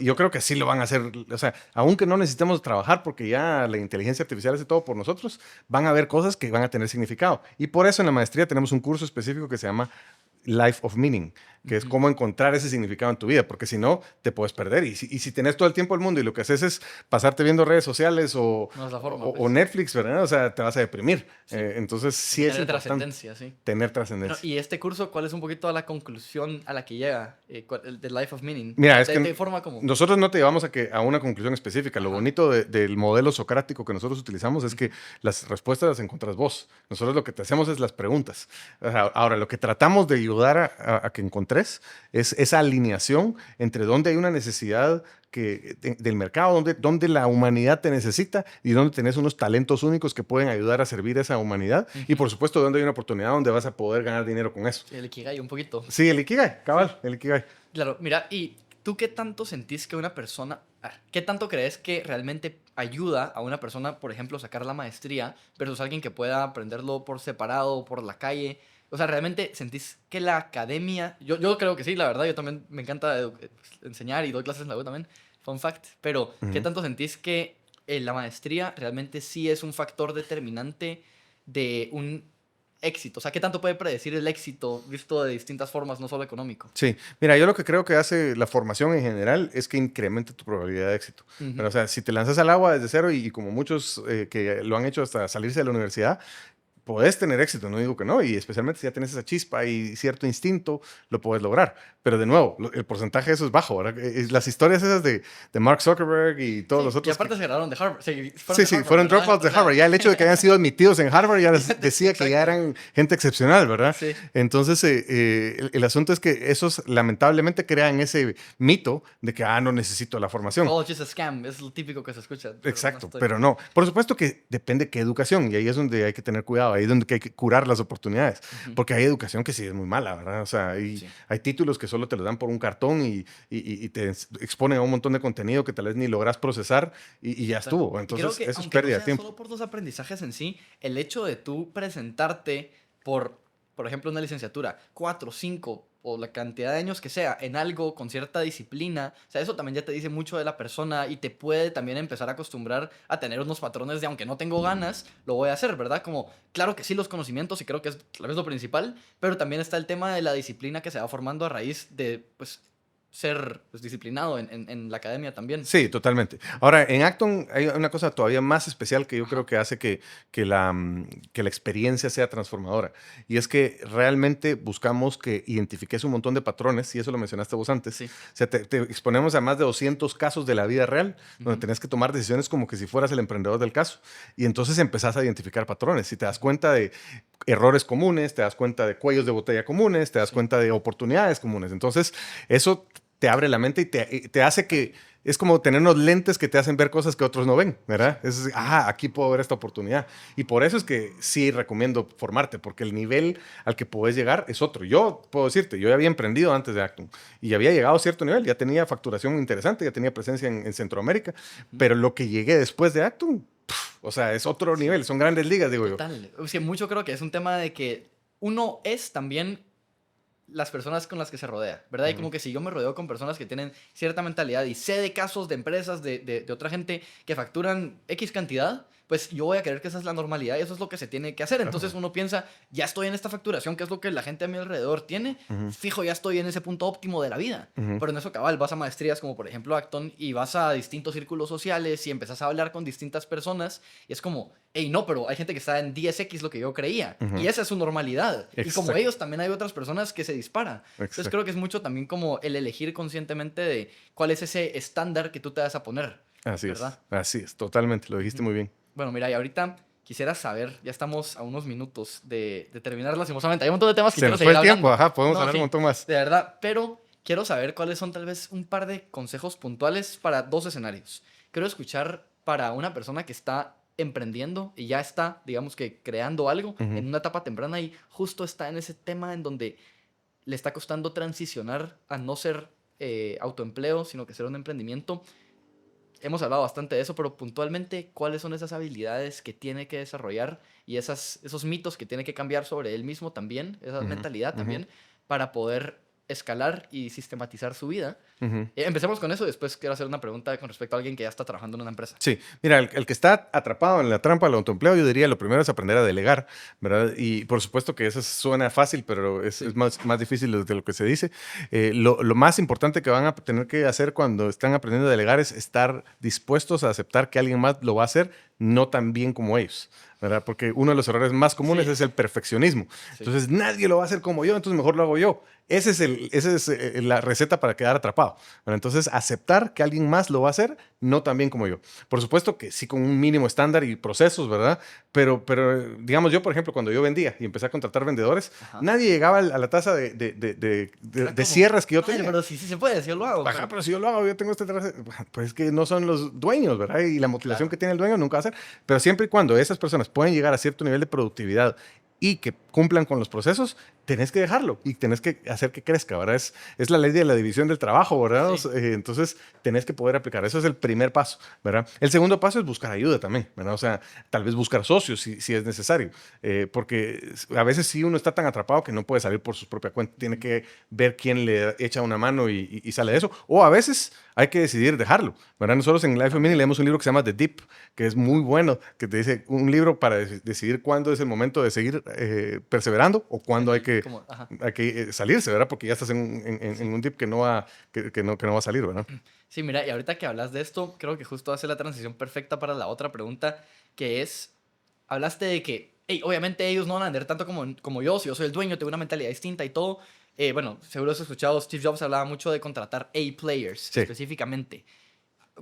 Yo creo que sí lo van a hacer, o sea, aunque no necesitemos trabajar porque ya la inteligencia artificial hace todo por nosotros, van a haber cosas que van a tener significado. Y por eso en la maestría tenemos un curso específico que se llama Life of Meaning, que es cómo encontrar ese significado en tu vida, porque si no, te puedes perder. Y si tenés todo el tiempo del mundo y lo que haces es pasarte viendo redes sociales o Netflix, ¿verdad? O sea, te vas a deprimir. Sí. Entonces, sí es importante trascendencia, sí. Tener trascendencia. Y este curso, ¿cuál es un poquito a la conclusión a la que llega? El de Life of Meaning. Mira, es que nosotros no te llevamos a una conclusión específica. Lo bonito del modelo socrático que nosotros utilizamos es que las respuestas las encuentras vos. Nosotros lo que te hacemos es las preguntas. Ahora, lo que tratamos de ayudar a que encontres es esa alineación entre dónde hay una necesidad del mercado, donde la humanidad te necesita y donde tenés unos talentos únicos que pueden ayudar a servir a esa humanidad. Y por supuesto, donde hay una oportunidad donde vas a poder ganar dinero con eso. El Ikigai, un poquito. Sí, el Ikigai, cabal, el Ikigai. Claro, mira, ¿y tú qué tanto sentís que una persona, qué tanto crees que realmente ayuda a una persona, por ejemplo, sacar la maestría versus alguien que pueda aprenderlo por separado o por la calle? O sea, ¿realmente sentís que la academia... Yo creo que sí, la verdad. Yo también me encanta enseñar y doy clases en la U también. Fun fact. Pero, ¿qué tanto sentís que la maestría realmente sí es un factor determinante de un éxito? O sea, ¿qué tanto puede predecir el éxito visto de distintas formas, no solo económico? Sí. Mira, yo lo que creo que hace la formación en general es que incrementa tu probabilidad de éxito. Pero, o sea, si te lanzas al agua desde cero y como muchos que lo han hecho hasta salirse de la universidad, podés tener éxito, no digo que no, y especialmente si ya tienes esa chispa y cierto instinto, lo puedes lograr. Pero de nuevo, el porcentaje de eso es bajo, ¿verdad? Las historias esas de Mark Zuckerberg y todos los otros. Y aparte se graduaron de Harvard. Fueron dropouts de Harvard. Ya el hecho de que hayan sido admitidos en Harvard ya decía que ya eran gente excepcional, ¿verdad? Sí. Entonces, el asunto es que esos lamentablemente crean ese mito de que, no necesito la formación. College es scam, es lo típico que se escucha. Exacto, pero no. Por supuesto que depende qué educación, y ahí es donde hay que tener cuidado. Ahí es donde hay que curar las oportunidades, porque hay educación que sí es muy mala, ¿verdad? O sea, hay títulos que solo te los dan por un cartón y te exponen a un montón de contenido que tal vez ni logras procesar y ya estuvo. Entonces, creo que, eso es pérdida de tiempo. Solo por los aprendizajes en sí, el hecho de tú presentarte por ejemplo, una licenciatura, 4, 5 o la cantidad de años que sea en algo con cierta disciplina, o sea, eso también ya te dice mucho de la persona y te puede también empezar a acostumbrar a tener unos patrones de aunque no tengo ganas, lo voy a hacer, ¿verdad? Como, claro que sí, los conocimientos y creo que es tal vez lo principal, pero también está el tema de la disciplina que se va formando a raíz de, pues, ser disciplinado en la academia también. Sí, totalmente. Ahora, en Acton hay una cosa todavía más especial que yo creo que hace que la experiencia sea transformadora. Y es que realmente buscamos que identifiques un montón de patrones, y eso lo mencionaste vos antes. Sí. O sea, te exponemos a más de 200 casos de la vida real, donde tenés que tomar decisiones como que si fueras el emprendedor del caso. Y entonces empezás a identificar patrones y te das cuenta de errores comunes, te das cuenta de cuellos de botella comunes, te das cuenta de oportunidades comunes. Entonces, eso te abre la mente y te hace que... Es como tener unos lentes que te hacen ver cosas que otros no ven, ¿verdad? Es, aquí puedo ver esta oportunidad. Y por eso es que sí recomiendo formarte, porque el nivel al que puedes llegar es otro. Yo puedo decirte, yo ya había emprendido antes de Actum y ya había llegado a cierto nivel, ya tenía facturación interesante, ya tenía presencia en Centroamérica, pero lo que llegué después de Actum, o sea, es otro nivel, son grandes ligas, digo yo. Total. O sea, mucho creo que es un tema de que uno es también las personas con las que se rodea, ¿verdad? Y como que si yo me rodeo con personas que tienen cierta mentalidad y sé de casos de empresas, de otra gente que facturan X cantidad, pues yo voy a creer que esa es la normalidad y eso es lo que se tiene que hacer. Entonces uno piensa, ya estoy en esta facturación, que es lo que la gente a mi alrededor tiene, fijo, ya estoy en ese punto óptimo de la vida. Pero en eso cabal, vas a maestrías como por ejemplo Acton y vas a distintos círculos sociales y empezás a hablar con distintas personas y es como, hey, no, pero hay gente que está en 10x lo que yo creía y esa es su normalidad. Exacto. Y como ellos, también hay otras personas que se disparan. Entonces creo que es mucho también como el elegir conscientemente de cuál es ese estándar que tú te vas a poner. Así ¿verdad? así es, totalmente, lo dijiste muy bien. Bueno, mira, y ahorita quisiera saber, ya estamos a unos minutos de terminar lastimosamente. Hay un montón de temas que Se quiero nos fue seguir el tiempo, hablando. podemos No, hablar sí, un montón más. de verdad, pero quiero saber cuáles son tal vez un par de consejos puntuales para dos escenarios. Quiero escuchar para una persona que está emprendiendo y ya está, digamos que creando algo en una etapa temprana y justo está en ese tema en donde le está costando transicionar a no ser autoempleo, sino que ser un emprendimiento. Hemos hablado bastante de eso, pero puntualmente, ¿cuáles son esas habilidades que tiene que desarrollar y esos mitos que tiene que cambiar sobre él mismo también, esa mentalidad también, para poder escalar y sistematizar su vida? Empecemos con eso y después quiero hacer una pregunta con respecto a alguien que ya está trabajando en una empresa. Sí, mira, el que está atrapado en la trampa del autoempleo, yo diría lo primero es aprender a delegar, ¿verdad? Y por supuesto que eso suena fácil, pero es más difícil de lo que se dice. Lo más importante que van a tener que hacer cuando están aprendiendo a delegar es estar dispuestos a aceptar que alguien más lo va a hacer no tan bien como ellos, ¿verdad? Porque uno de los errores más comunes es el perfeccionismo. Entonces, nadie lo va a hacer como yo, entonces mejor lo hago yo. Esa es la receta para quedar atrapado. Bueno, entonces, aceptar que alguien más lo va a hacer no tan bien como yo. Por supuesto que sí con un mínimo estándar y procesos, ¿verdad? Pero digamos, yo, por ejemplo, cuando yo vendía y empecé a contratar vendedores, nadie llegaba a la tasa de cierres que yo tenía. Pero sí se puede, si yo lo hago. Pero si yo lo hago, yo tengo pues es que no son los dueños, ¿verdad? Y la motivación que tiene el dueño nunca va a ser. Pero siempre y cuando esas personas pueden llegar a cierto nivel de productividad y que cumplan con los procesos, tenés que dejarlo y tenés que hacer que crezca, ¿verdad? Es la ley de la división del trabajo, ¿verdad? Sí. Entonces, tenés que poder aplicar. Eso es el primer paso, ¿verdad? El segundo paso es buscar ayuda también, ¿verdad? O sea, tal vez buscar socios si es necesario, porque a veces sí uno está tan atrapado que no puede salir por su propia cuenta. Tiene que ver quién le echa una mano y sale de eso. O a veces hay que decidir dejarlo, ¿verdad? Nosotros en Life of Mini leemos un libro que se llama The Deep, que es muy bueno, que te dice un libro para decidir cuándo es el momento de seguir perseverando o cuándo hay que salirse, ¿verdad? Porque ya estás en un dip que no va a salir, ¿verdad? Sí, mira, y ahorita que hablas de esto, creo que justo hace la transición perfecta para la otra pregunta, que es, hablaste de que, hey, obviamente ellos no van a vender tanto como yo, si yo soy el dueño, tengo una mentalidad distinta y todo. Bueno, seguro has escuchado, Steve Jobs hablaba mucho de contratar A-players específicamente.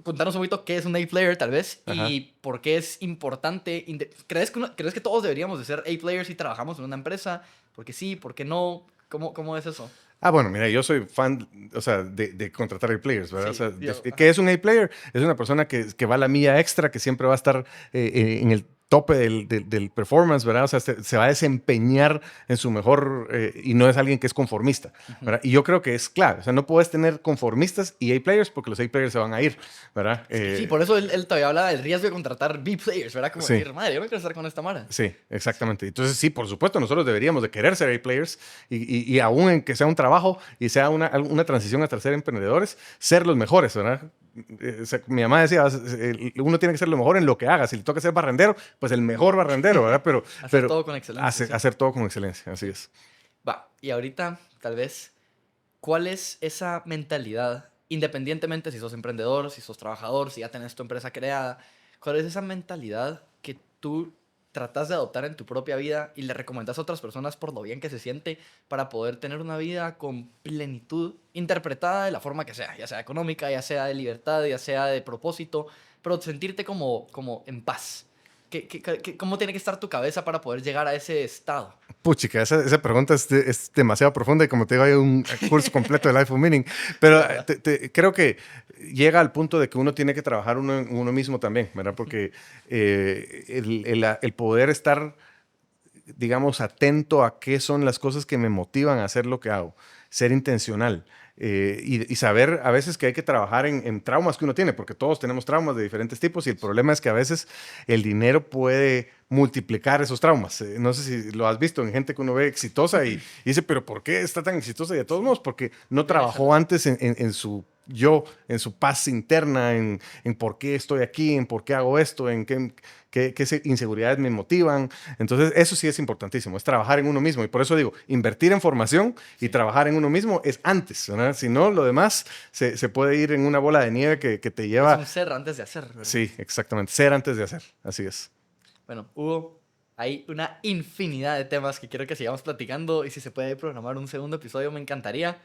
Contanos un poquito qué es un A-player, tal vez, y por qué es importante. ¿Crees que todos deberíamos de ser A-players si trabajamos en una empresa? Porque sí, ¿por qué no? ¿Cómo es eso? Bueno, mira, yo soy fan, o sea, de contratar A-players, ¿verdad? Sí, o sea, ¿qué es un A-player? Es una persona que va a la milla extra, que siempre va a estar en el tope del performance, ¿verdad? O sea, se va a desempeñar en su mejor y no es alguien que es conformista, ¿verdad? Y yo creo que es clave, o sea, no puedes tener conformistas y A-players porque los A-players se van a ir, ¿verdad? Sí, por eso él todavía habla del riesgo de contratar B-players, ¿verdad? Como decir, madre, yo no quiero estar con esta mara. Sí, exactamente. Entonces, sí, por supuesto, nosotros deberíamos de querer ser A-players y aún en que sea un trabajo y sea una transición hasta ser emprendedores, ser los mejores, ¿verdad? Mi mamá decía, uno tiene que ser lo mejor en lo que haga. Si le toca ser barrendero, pues el mejor barrendero, ¿verdad? Hacer todo con excelencia. Hacer todo con excelencia, así es. Va, y ahorita, tal vez, ¿cuál es esa mentalidad? Independientemente si sos emprendedor, si sos trabajador, si ya tenés tu empresa creada, ¿cuál es esa mentalidad que tú tratas de adoptar en tu propia vida y le recomendas a otras personas por lo bien que se siente para poder tener una vida con plenitud interpretada de la forma que sea, ya sea económica, ya sea de libertad, ya sea de propósito, pero sentirte como en paz? ¿Cómo tiene que estar tu cabeza para poder llegar a ese estado? Puchica, esa pregunta es demasiado profunda y como te digo, hay un curso completo de Life of Meaning. Pero creo que llega al punto de que uno tiene que trabajar en uno mismo también, ¿verdad? Porque el poder estar, digamos, atento a qué son las cosas que me motivan a hacer lo que hago, ser intencional. Y saber a veces que hay que trabajar en traumas que uno tiene, porque todos tenemos traumas de diferentes tipos y el problema es que a veces el dinero puede multiplicar esos traumas. No sé si lo has visto en gente que uno ve exitosa y dice, pero ¿por qué está tan exitosa? Y de todos modos, porque no trabajó antes en su yo, en su paz interna, en por qué estoy aquí, en por qué hago esto, en qué inseguridades me motivan. Entonces, eso sí es importantísimo, es trabajar en uno mismo. Y por eso digo, invertir en formación y trabajar en uno mismo es antes, ¿verdad? Si no, lo demás se puede ir en una bola de nieve que te lleva... Es un ser antes de hacer, ¿verdad? Sí, exactamente, ser antes de hacer, así es. Bueno, Hugo, hay una infinidad de temas que quiero que sigamos platicando y si se puede programar un segundo episodio me encantaría,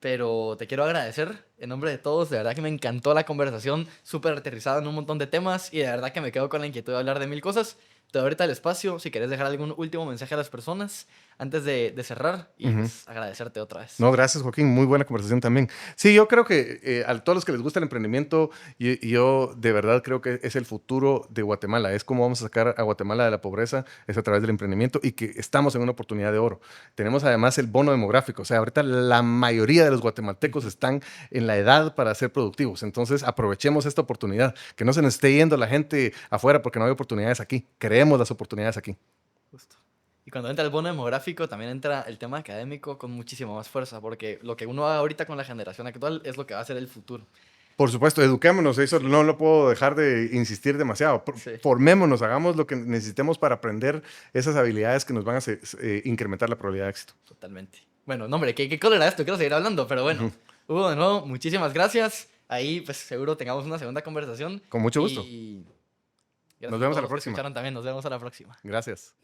pero te quiero agradecer en nombre de todos, de verdad que me encantó la conversación, súper aterrizada en un montón de temas y de verdad que me quedo con la inquietud de hablar de mil cosas. Te doy ahorita el espacio, si quieres dejar algún último mensaje a las personas antes de cerrar y pues, agradecerte otra vez. No, gracias Joaquín, muy buena conversación también. Sí, yo creo que a todos los que les gusta el emprendimiento, yo de verdad creo que es el futuro de Guatemala, es cómo vamos a sacar a Guatemala de la pobreza, es a través del emprendimiento y que estamos en una oportunidad de oro. Tenemos además el bono demográfico, o sea, ahorita la mayoría de los guatemaltecos están en la edad para ser productivos, entonces aprovechemos esta oportunidad, que no se nos esté yendo la gente afuera porque no hay oportunidades aquí, creemos las oportunidades aquí. Justo. Y cuando entra el bono demográfico, también entra el tema académico con muchísima más fuerza, porque lo que uno haga ahorita con la generación actual es lo que va a ser el futuro. Por supuesto, eduquémonos, eso no lo puedo dejar de insistir demasiado. Sí. Formémonos, hagamos lo que necesitemos para aprender esas habilidades que nos van a incrementar la probabilidad de éxito. Totalmente. Bueno, no, hombre, qué cólera esto, quiero seguir hablando, pero bueno. Hugo, de nuevo, muchísimas gracias. Ahí, pues, seguro tengamos una segunda conversación. Con mucho gusto. Y Nos vemos a la próxima. Escucharon también, nos vemos a la próxima. Gracias.